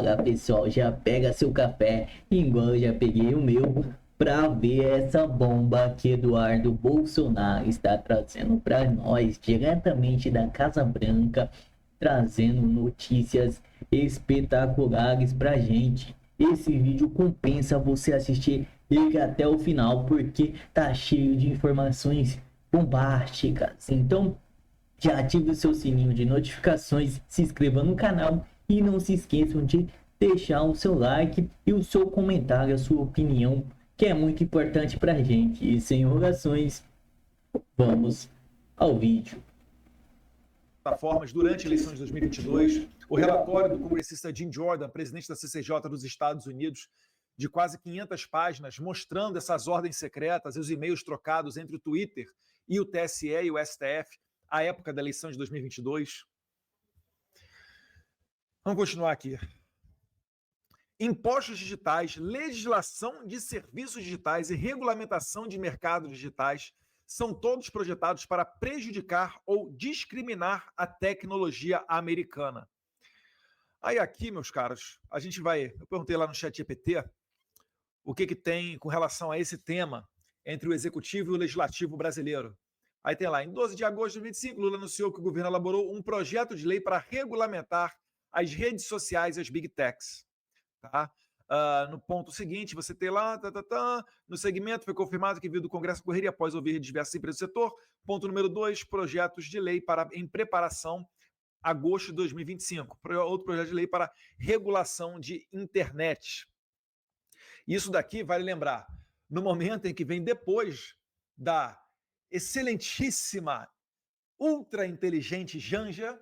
Fala pessoal, já pega seu café, igual eu já peguei o meu, pra ver essa bomba que Eduardo Bolsonaro está trazendo para nós, diretamente da Casa Branca, trazendo notícias espetaculares pra gente. Esse vídeo compensa você assistir ele até o final, porque tá cheio de informações bombásticas. Então, já ative o seu sininho de notificações, se inscreva no canal e não se esqueçam de deixar o seu like e o seu comentário, a sua opinião, que é muito importante pra gente. E sem enrolações, vamos ao vídeo. Plataformas durante a eleição de 2022, o relatório do congressista Jim Jordan, presidente da CCJ dos Estados Unidos, de quase 500 páginas, mostrando essas ordens secretas e os e-mails trocados entre o Twitter e o TSE e o STF à época da eleição de 2022. Vamos continuar aqui. Impostos digitais, legislação de serviços digitais e regulamentação de mercados digitais são todos projetados para prejudicar ou discriminar a tecnologia americana. Aí aqui, meus caros, a gente vai... Eu perguntei lá no ChatGPT o que tem com relação a esse tema entre o Executivo e o Legislativo brasileiro. Aí tem lá, em 12 de agosto de 2025, Lula anunciou que o governo elaborou um projeto de lei para regulamentar as redes sociais e as big techs. Tá? No ponto seguinte, você tem lá, no segmento foi confirmado que veio do Congresso correria após ouvir diversas empresas do setor. Ponto número 2, projetos de lei em preparação, agosto de 2025. Outro projeto de lei para regulação de internet. Isso daqui, vale lembrar, no momento em que vem depois da excelentíssima, ultra inteligente Janja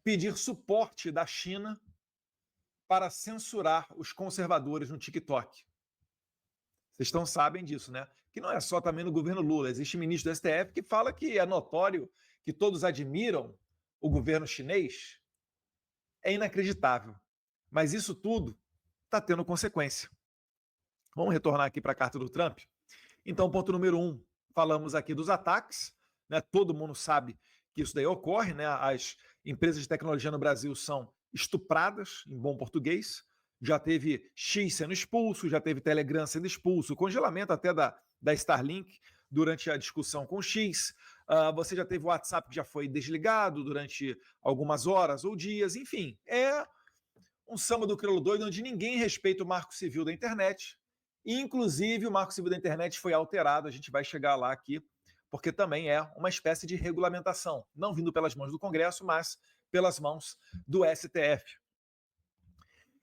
pedir suporte da China para censurar os conservadores no TikTok. Vocês sabem disso, né? Que não é só também no governo Lula. Existe ministro do STF que fala que é notório que todos admiram o governo chinês. É inacreditável. Mas isso tudo está tendo consequência. Vamos retornar aqui para a carta do Trump? Então, ponto número 1, falamos aqui dos ataques. Né? Todo mundo sabe que isso daí ocorre. Né? As empresas de tecnologia no Brasil são estupradas, em bom português. Já teve X sendo expulso, já teve Telegram sendo expulso, congelamento até da Starlink durante a discussão com o X. Você já teve o WhatsApp que já foi desligado durante algumas horas ou dias. Enfim, é um samba do crioulo doido onde ninguém respeita o marco civil da internet. Inclusive, o marco civil da internet foi alterado, a gente vai chegar lá aqui, porque também é uma espécie de regulamentação, não vindo pelas mãos do Congresso, mas pelas mãos do STF.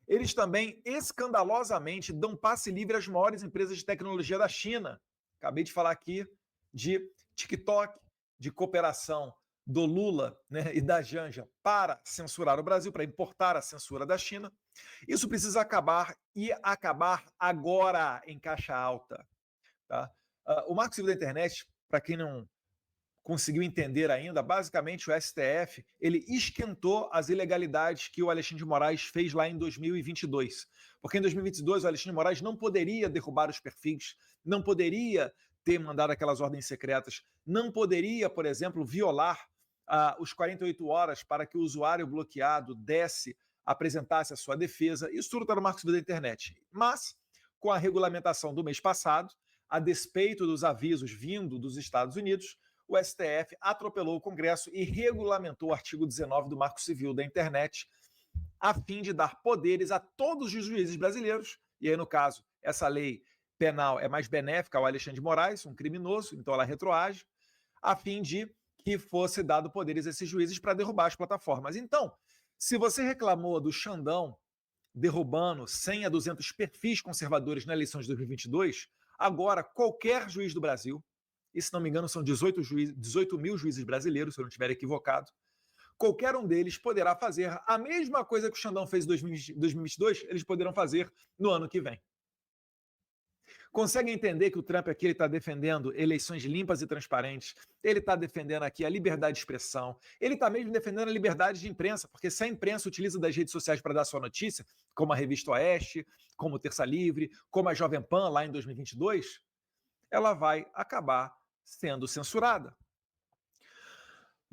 Eles também escandalosamente dão passe livre às maiores empresas de tecnologia da China. Acabei de falar aqui de TikTok, de cooperação do Lula, né, e da Janja para censurar o Brasil, para importar a censura da China. Isso precisa acabar e acabar agora em caixa alta. Tá? O Marco Civil da Internet, para quem não conseguiu entender ainda, basicamente o STF ele esquentou as ilegalidades que o Alexandre de Moraes fez lá em 2022. Porque em 2022 o Alexandre de Moraes não poderia derrubar os perfis, não poderia ter mandado aquelas ordens secretas, não poderia, por exemplo, violar os 48 horas para que o usuário bloqueado apresentasse a sua defesa. Isso tudo está no Marco Civil da Internet. Mas, com a regulamentação do mês passado, a despeito dos avisos vindo dos Estados Unidos, o STF atropelou o Congresso e regulamentou o artigo 19 do Marco Civil da Internet, a fim de dar poderes a todos os juízes brasileiros, e aí, no caso, essa lei penal é mais benéfica ao Alexandre de Moraes, um criminoso, então ela retroage, a fim de que fosse dado poderes a esses juízes para derrubar as plataformas. Então, se você reclamou do Xandão derrubando 100 a 200 perfis conservadores na eleição de 2022, agora qualquer juiz do Brasil, e se não me engano são 18 mil juízes brasileiros, se eu não estiver equivocado, qualquer um deles poderá fazer a mesma coisa que o Xandão fez em 2022, eles poderão fazer no ano que vem. Consegue entender que o Trump aqui está defendendo eleições limpas e transparentes, ele está defendendo aqui a liberdade de expressão, ele está mesmo defendendo a liberdade de imprensa, porque se a imprensa utiliza das redes sociais para dar sua notícia, como a Revista Oeste, como Terça Livre, como a Jovem Pan lá em 2022, ela vai acabar sendo censurada.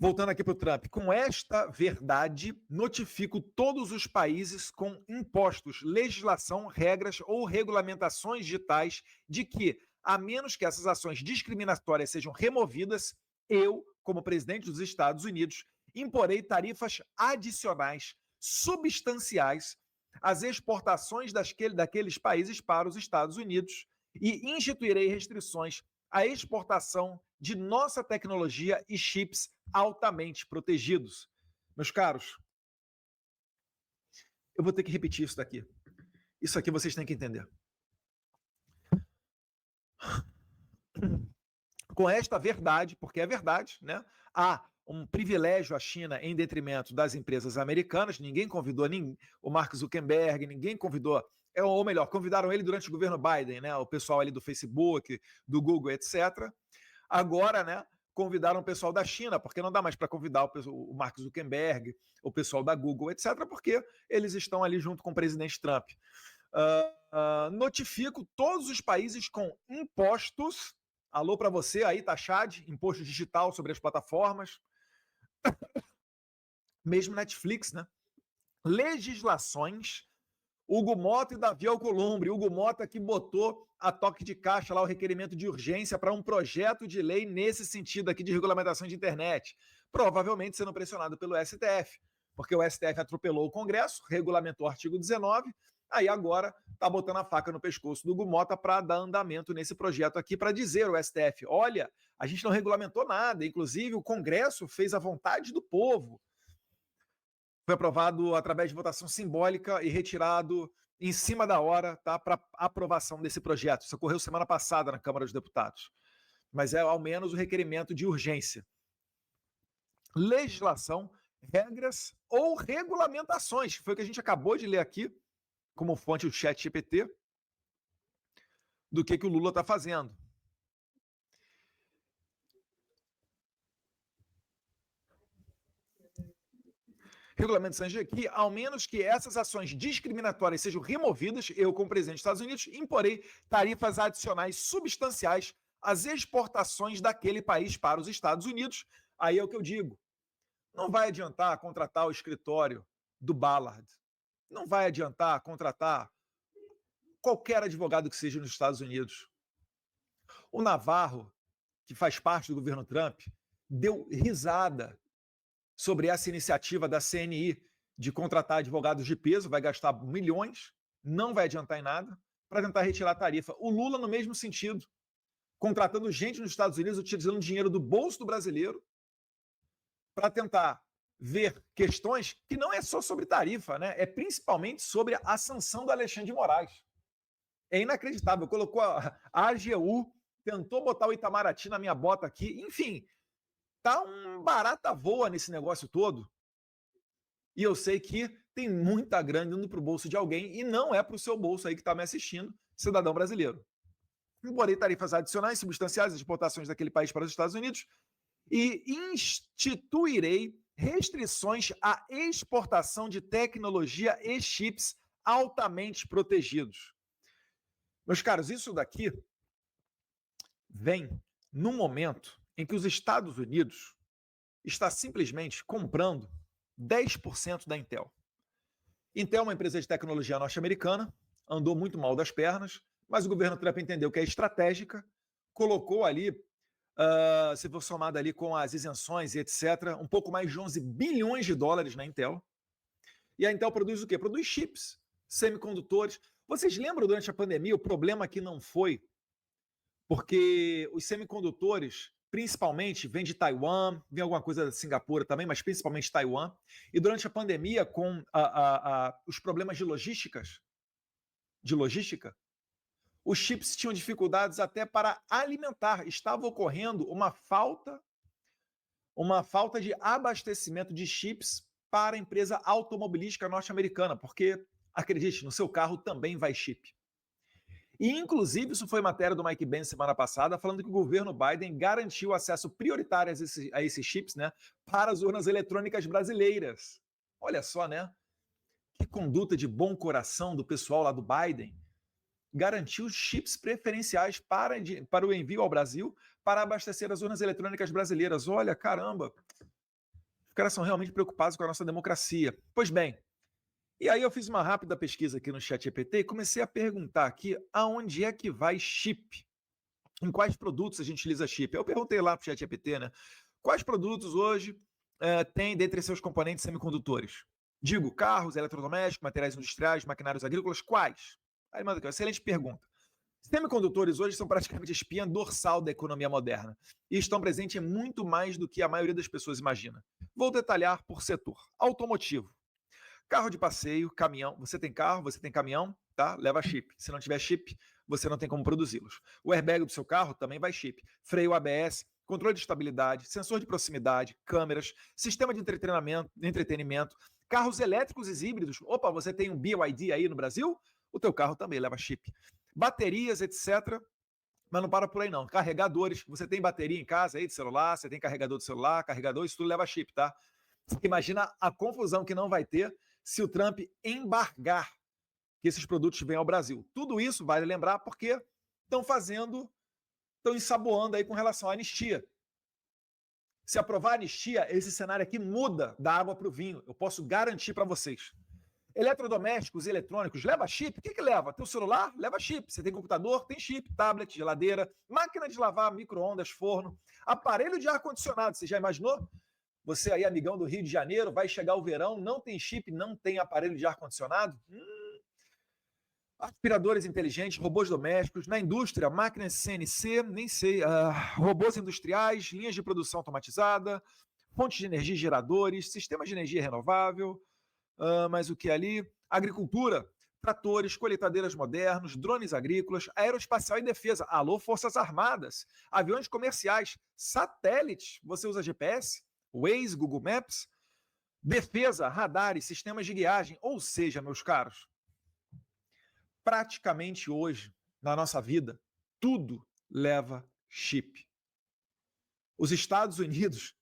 Voltando aqui para o Trump, com esta verdade, notifico todos os países com impostos, legislação, regras ou regulamentações digitais de que, a menos que essas ações discriminatórias sejam removidas, eu, como presidente dos Estados Unidos, imporei tarifas adicionais substanciais às exportações daqueles países para os Estados Unidos e instituirei restrições à exportação de nossa tecnologia e chips altamente protegidos. Meus caros, eu vou ter que repetir isso daqui. Isso aqui vocês têm que entender. Com esta verdade, porque é verdade, né? Há um privilégio à China em detrimento das empresas americanas. Ninguém convidou o Mark Zuckerberg, ninguém convidou, ou melhor, convidaram ele durante o governo Biden, né? O pessoal ali do Facebook, do Google, etc. Agora, né? Convidaram o pessoal da China, porque não dá mais para convidar o Mark Zuckerberg, o pessoal da Google, etc., porque eles estão ali junto com o presidente Trump. Notifico todos os países com impostos. Alô para você aí, Taxad, imposto digital sobre as plataformas. Mesmo Netflix, né? Legislações. Hugo Mota e Davi Alcolumbre. Hugo Mota que botou a toque de caixa lá o requerimento de urgência para um projeto de lei nesse sentido aqui de regulamentação de internet. Provavelmente sendo pressionado pelo STF, porque o STF atropelou o Congresso, regulamentou o artigo 19, aí agora está botando a faca no pescoço do Hugo Mota para dar andamento nesse projeto aqui, para dizer ao STF, olha, a gente não regulamentou nada, inclusive o Congresso fez a vontade do povo. Foi aprovado através de votação simbólica e retirado em cima da hora, tá, para aprovação desse projeto. Isso ocorreu semana passada na Câmara dos Deputados. Mas é ao menos o requerimento de urgência. Legislação, regras ou regulamentações, que foi o que a gente acabou de ler aqui, como fonte do ChatGPT, do que o Lula está fazendo. Regulamentações de que, ao menos que essas ações discriminatórias sejam removidas, eu, como presidente dos Estados Unidos, imporei tarifas adicionais substanciais às exportações daquele país para os Estados Unidos. Aí é o que eu digo. Não vai adiantar contratar o escritório do Ballard. Não vai adiantar contratar qualquer advogado que seja nos Estados Unidos. O Navarro, que faz parte do governo Trump, deu risada sobre essa iniciativa da CNI de contratar advogados de peso, vai gastar milhões, não vai adiantar em nada, para tentar retirar a tarifa. O Lula, no mesmo sentido, contratando gente nos Estados Unidos, utilizando dinheiro do bolso do brasileiro, para tentar ver questões que não é só sobre tarifa, né? É principalmente sobre a sanção do Alexandre de Moraes. É inacreditável. Colocou a AGU, tentou botar o Itamaraty na minha bota aqui, enfim, tá um barata voa nesse negócio todo. E eu sei que tem muita grana indo para o bolso de alguém e não é para o seu bolso aí que está me assistindo, cidadão brasileiro. Imporei tarifas adicionais substanciais às exportações daquele país para os Estados Unidos e instituirei restrições à exportação de tecnologia e chips altamente protegidos. Meus caros, isso daqui vem num momento em que os Estados Unidos está simplesmente comprando 10% da Intel. Intel é uma empresa de tecnologia norte-americana, andou muito mal das pernas, mas o governo Trump entendeu que é estratégica, colocou ali, se for somado ali com as isenções e etc., um pouco mais de 11 bilhões de dólares na Intel. E a Intel produz o quê? Produz chips, semicondutores. Vocês lembram durante a pandemia o problema que não foi porque os semicondutores, principalmente, vêm de Taiwan, vem alguma coisa da Singapura também, mas principalmente Taiwan. E durante a pandemia, com os problemas de logística, os chips tinham dificuldades até para alimentar. Estava ocorrendo uma falta de abastecimento de chips para a empresa automobilística norte-americana, porque, acredite, no seu carro também vai chip. E, inclusive, isso foi matéria do Mike Benz semana passada, falando que o governo Biden garantiu acesso prioritário a esses chips, né, para as urnas eletrônicas brasileiras. Olha só, né? Que conduta de bom coração do pessoal lá do Biden. Garantiu chips preferenciais para o envio ao Brasil para abastecer as urnas eletrônicas brasileiras. Olha, caramba! Os caras são realmente preocupados com a nossa democracia. Pois bem, e aí eu fiz uma rápida pesquisa aqui no ChatGPT e comecei a perguntar aqui aonde é que vai chip. Em quais produtos a gente utiliza chip? Eu perguntei lá para o ChatGPT, né? Quais produtos hoje tem dentre seus componentes semicondutores? Digo, carros, eletrodomésticos, materiais industriais, maquinários agrícolas, quais? Aí manda aqui, excelente pergunta. Semicondutores hoje são praticamente a espinha dorsal da economia moderna e estão presentes em muito mais do que a maioria das pessoas imagina. Vou detalhar por setor. Automotivo. Carro de passeio, caminhão. Você tem carro, você tem caminhão, tá? Leva chip. Se não tiver chip, você não tem como produzi-los. O airbag do seu carro também vai chip. Freio ABS, controle de estabilidade, sensor de proximidade, câmeras, sistema de entretenimento, carros elétricos e híbridos. Opa, você tem um BYD aí no Brasil? O teu carro também leva chip. Baterias, etc. Mas não para por aí não. Carregadores. Você tem bateria em casa aí de celular, você tem carregador de celular, carregador, isso tudo leva chip, tá? Imagina a confusão que não vai ter se o Trump embargar que esses produtos venham ao Brasil. Tudo isso, vale lembrar, porque estão ensaboando aí com relação à anistia. Se aprovar a anistia, esse cenário aqui muda da água para o vinho. Eu posso garantir para vocês. Eletrodomésticos e eletrônicos, leva chip? O que leva? Teu celular? Leva chip. Você tem computador? Tem chip. Tablet, geladeira, máquina de lavar, micro-ondas, forno, aparelho de ar-condicionado. Você já imaginou? Você aí, amigão do Rio de Janeiro, vai chegar o verão, não tem chip, não tem aparelho de ar-condicionado? Aspiradores inteligentes, robôs domésticos, na indústria, máquinas CNC, nem sei, robôs industriais, linhas de produção automatizada, fontes de energia e geradores, sistemas de energia renovável, mas o que ali? Agricultura, tratores, colheitadeiras modernos, drones agrícolas, aeroespacial e defesa. Alô, Forças Armadas, aviões comerciais, satélites, você usa GPS? Waze, Google Maps, defesa, radares, sistemas de guiagem. Ou seja, meus caros, praticamente hoje, na nossa vida, tudo leva chip. Os Estados Unidos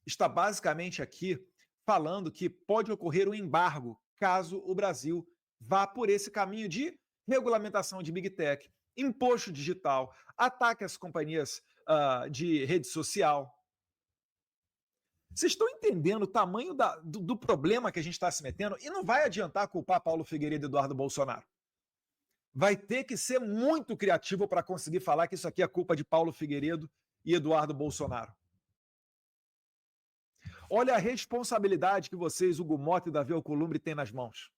está basicamente aqui falando que pode ocorrer um embargo caso o Brasil vá por esse caminho de regulamentação de Big Tech, imposto digital, ataque às companhias de rede social. Vocês estão entendendo o tamanho do problema que a gente está se metendo? E não vai adiantar culpar Paulo Figueiredo e Eduardo Bolsonaro. Vai ter que ser muito criativo para conseguir falar que isso aqui é culpa de Paulo Figueiredo e Eduardo Bolsonaro. Olha a responsabilidade que vocês, Hugo Mota e Davi Alcolumbre, têm nas mãos.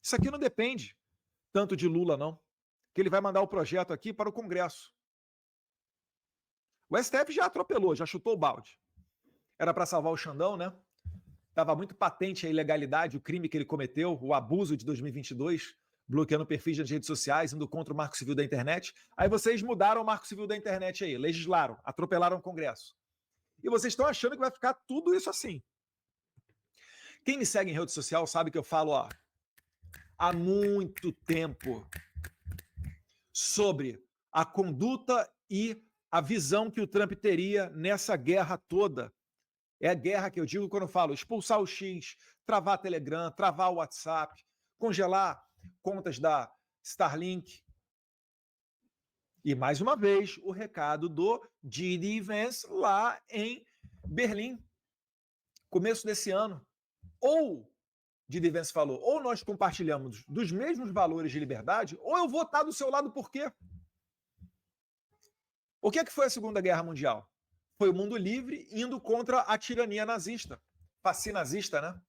Isso aqui não depende tanto de Lula, não. Que ele vai mandar o projeto aqui para o Congresso. O STF já atropelou, já chutou o balde. Era para salvar o Xandão, né? Estava muito patente a ilegalidade, o crime que ele cometeu, o abuso de 2022, bloqueando perfis nas redes sociais, indo contra o Marco Civil da Internet. Aí vocês mudaram o Marco Civil da Internet aí, legislaram, atropelaram o Congresso. E vocês estão achando que vai ficar tudo isso assim. Quem me segue em rede social sabe que eu falo há muito tempo sobre a conduta e a visão que o Trump teria nessa guerra toda. É a guerra que eu digo quando eu falo expulsar o X, travar a Telegram, travar o WhatsApp, congelar contas da Starlink. E, mais uma vez, o recado do J.D. Vance lá em Berlim, começo desse ano. Ou, J.D. Vance falou, ou nós compartilhamos dos mesmos valores de liberdade, ou eu vou estar do seu lado por quê? O que foi a Segunda Guerra Mundial? Foi o mundo livre indo contra a tirania nazista, fascinazista, né?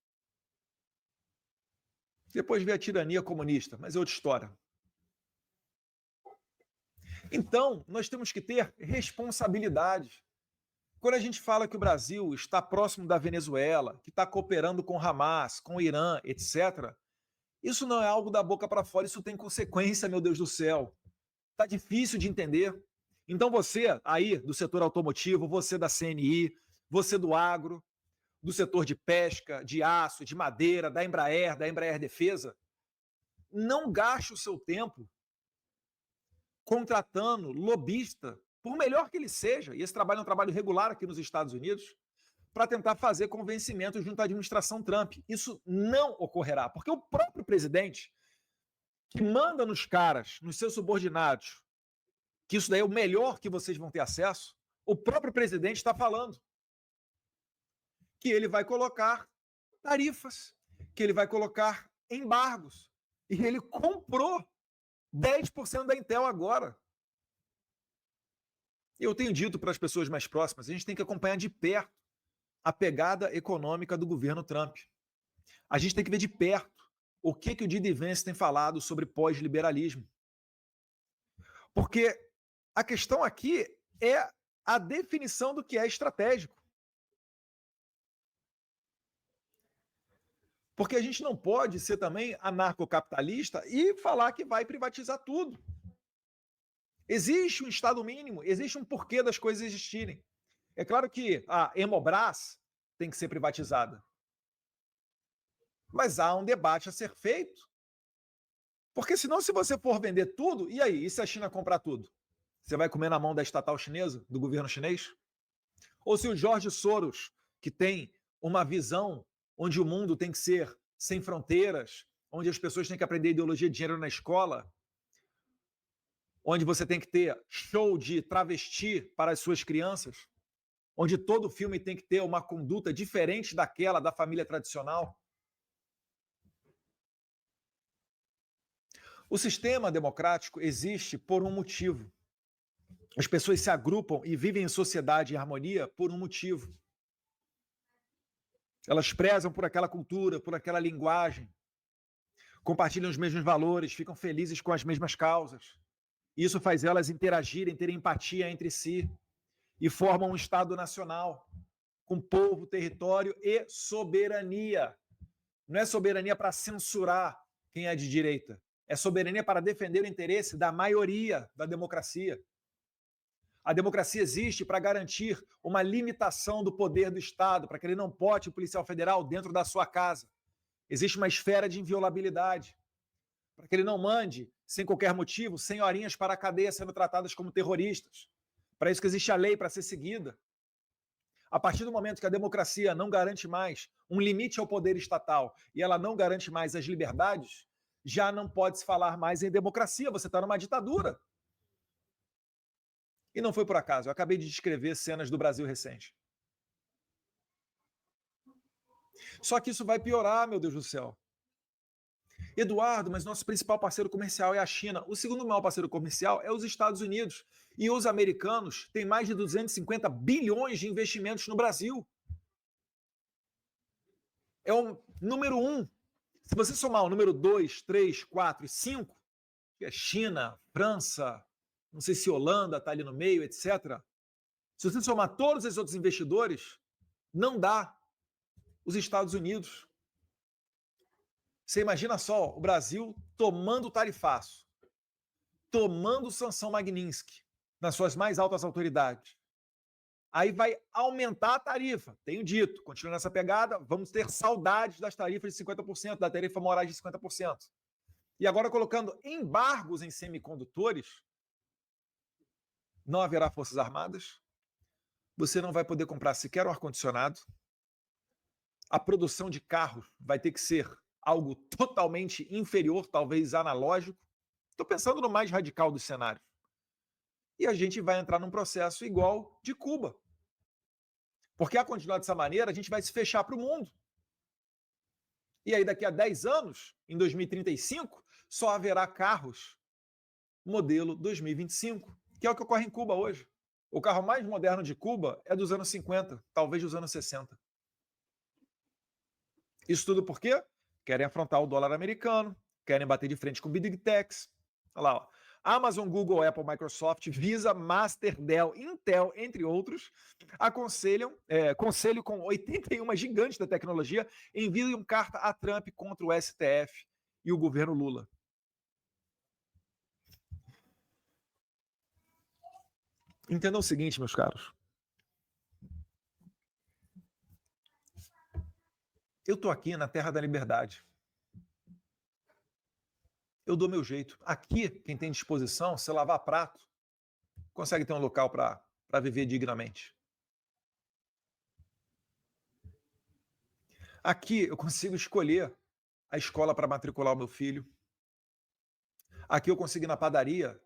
Depois veio a tirania comunista, mas é outra história. Então, nós temos que ter responsabilidade. Quando a gente fala que o Brasil está próximo da Venezuela, que está cooperando com o Hamas, com o Irã, etc., isso não é algo da boca para fora, isso tem consequência, meu Deus do céu. Está difícil de entender. Então você aí do setor automotivo, você da CNI, você do agro, do setor de pesca, de aço, de madeira, da Embraer Defesa, não gaste o seu tempo contratando lobista, por melhor que ele seja, e esse trabalho é um trabalho regular aqui nos Estados Unidos, para tentar fazer convencimento junto à administração Trump. Isso não ocorrerá, porque o próprio presidente, que manda nos caras, nos seus subordinados, que isso daí é o melhor que vocês vão ter acesso, o próprio presidente está falando que ele vai colocar tarifas, que ele vai colocar embargos. E ele comprou 10% da Intel agora. Eu tenho dito para as pessoas mais próximas, a gente tem que acompanhar de perto a pegada econômica do governo Trump. A gente tem que ver de perto o que o J.D. Vance tem falado sobre pós-liberalismo. Porque a questão aqui é a definição do que é estratégico. Porque a gente não pode ser também anarcocapitalista e falar que vai privatizar tudo. Existe um Estado mínimo, existe um porquê das coisas existirem. É claro que a Hemobras tem que ser privatizada. Mas há um debate a ser feito. Porque senão, se você for vender tudo, e aí? E se a China comprar tudo? Você vai comer na mão da estatal chinesa, do governo chinês? Ou se o Jorge Soros, que tem uma visão onde o mundo tem que ser sem fronteiras, onde as pessoas têm que aprender ideologia de gênero na escola, onde você tem que ter show de travesti para as suas crianças, onde todo filme tem que ter uma conduta diferente daquela da família tradicional. O sistema democrático existe por um motivo. As pessoas se agrupam e vivem em sociedade em harmonia por um motivo. Elas prezam por aquela cultura, por aquela linguagem, compartilham os mesmos valores, ficam felizes com as mesmas causas. Isso faz elas interagirem, terem empatia entre si e formam um Estado nacional com povo, território e soberania. Não é soberania para censurar quem é de direita. É soberania para defender o interesse da maioria da democracia. A democracia existe para garantir uma limitação do poder do Estado, para que ele não bote o policial federal dentro da sua casa. Existe uma esfera de inviolabilidade, para que ele não mande, sem qualquer motivo, senhorinhas para a cadeia sendo tratadas como terroristas. Para isso que existe a lei para ser seguida. A partir do momento que a democracia não garante mais um limite ao poder estatal e ela não garante mais as liberdades, já não pode se falar mais em democracia, você está numa ditadura. E não foi por acaso, eu acabei de descrever cenas do Brasil recente. Só que isso vai piorar, meu Deus do céu. Eduardo, mas nosso principal parceiro comercial é a China. O segundo maior parceiro comercial é os Estados Unidos. E os americanos têm mais de 250 bilhões de investimentos no Brasil. É o número 1. Se você somar o número 2, 3, 4 e 5, que é China, França, não sei se Holanda está ali no meio, etc. Se você somar todos esses outros investidores, não dá os Estados Unidos. Você imagina só o Brasil tomando tarifaço, tomando sanção Magnitsky nas suas mais altas autoridades. Aí vai aumentar a tarifa. Tenho dito, continuando nessa pegada, vamos ter saudades das tarifas de 50%, da tarifa Moraes de 50%. E agora colocando embargos em semicondutores, não haverá forças armadas, você não vai poder comprar sequer um ar-condicionado, a produção de carros vai ter que ser algo totalmente inferior, talvez analógico. Estou pensando no mais radical dos cenários. E a gente vai entrar num processo igual de Cuba. Porque a continuar dessa maneira, a gente vai se fechar para o mundo. E aí, daqui a 10 anos, em 2035, só haverá carros modelo 2025, que é o que ocorre em Cuba hoje. O carro mais moderno de Cuba é dos anos 50, talvez dos anos 60. Isso tudo por quê? Querem afrontar o dólar americano, querem bater de frente com Big Techs. Olha lá, ó. Amazon, Google, Apple, Microsoft, Visa, Master, Dell, Intel, entre outros, conselho com 81 gigantes da tecnologia enviam carta a Trump contra o STF e o governo Lula. Entendam o seguinte, meus caros. Eu estou aqui na terra da liberdade. Eu dou meu jeito. Aqui, quem tem disposição, se lavar prato, consegue ter um local para viver dignamente. Aqui eu consigo escolher a escola para matricular o meu filho. Aqui eu consigo ir na padaria.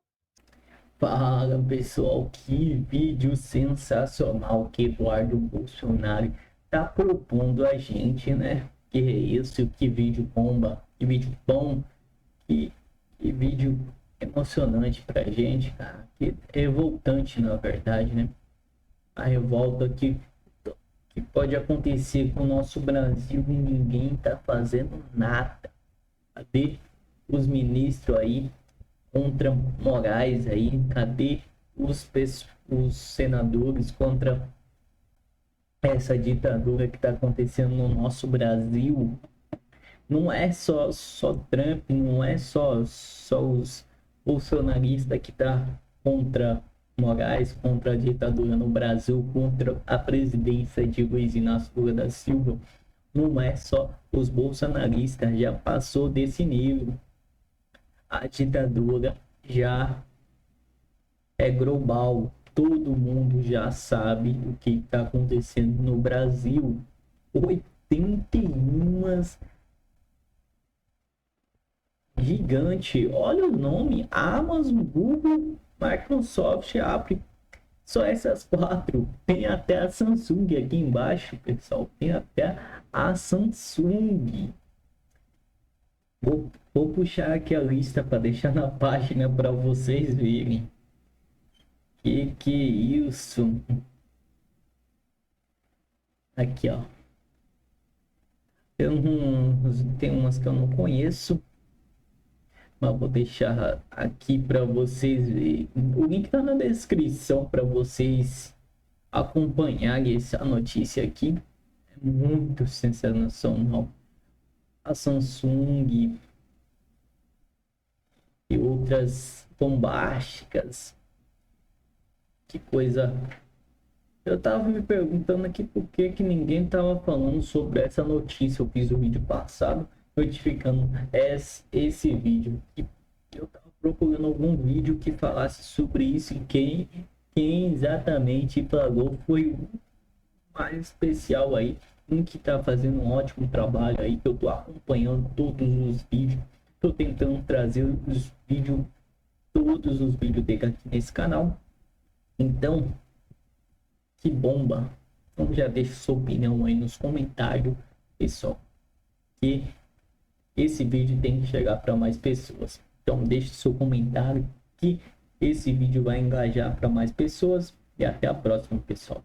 Fala pessoal, que vídeo sensacional que Eduardo Bolsonaro tá propondo a gente, né? Que é isso, que vídeo bomba, que vídeo bom, que vídeo emocionante pra gente, cara. Que revoltante, na verdade, né? A revolta que pode acontecer com o nosso Brasil e ninguém tá fazendo nada. Cadê os ministros aí contra Moraes aí? Cadê os senadores contra essa ditadura que está acontecendo no nosso Brasil? Não é só Trump, não é só os bolsonaristas que tá contra Moraes, contra a ditadura no Brasil, contra a presidência de Luiz Inácio Lula da Silva. Não é só os bolsonaristas, já passou desse nível. A ditadura já é global. Todo mundo já sabe o que está acontecendo no Brasil. 81 gigante. Olha o nome: Amazon, Google, Microsoft, Apple. Só essas quatro. Tem até a Samsung aqui embaixo, pessoal. Tem até a Samsung. Vou puxar aqui a lista para deixar na página para vocês verem. Que isso? Aqui, ó. Tem umas que eu não conheço, mas vou deixar aqui para vocês verem. O link tá na descrição para vocês acompanharem essa notícia aqui. É muito sensacional. A Samsung e outras bombásticas. Que coisa. Eu tava me perguntando aqui por que ninguém tava falando sobre essa notícia. Eu fiz o vídeo passado notificando esse vídeo. Eu tava procurando algum vídeo que falasse sobre isso, e quem exatamente falou foi o mais especial aí, um que tá fazendo um ótimo trabalho aí, que eu tô acompanhando todos os vídeos, tô tentando trazer todos os vídeos dele aqui nesse canal. Então, que bomba. Então já deixa sua opinião aí nos comentários, pessoal, que esse vídeo tem que chegar para mais pessoas. Então deixe seu comentário que esse vídeo vai engajar para mais pessoas, e até a próxima, pessoal.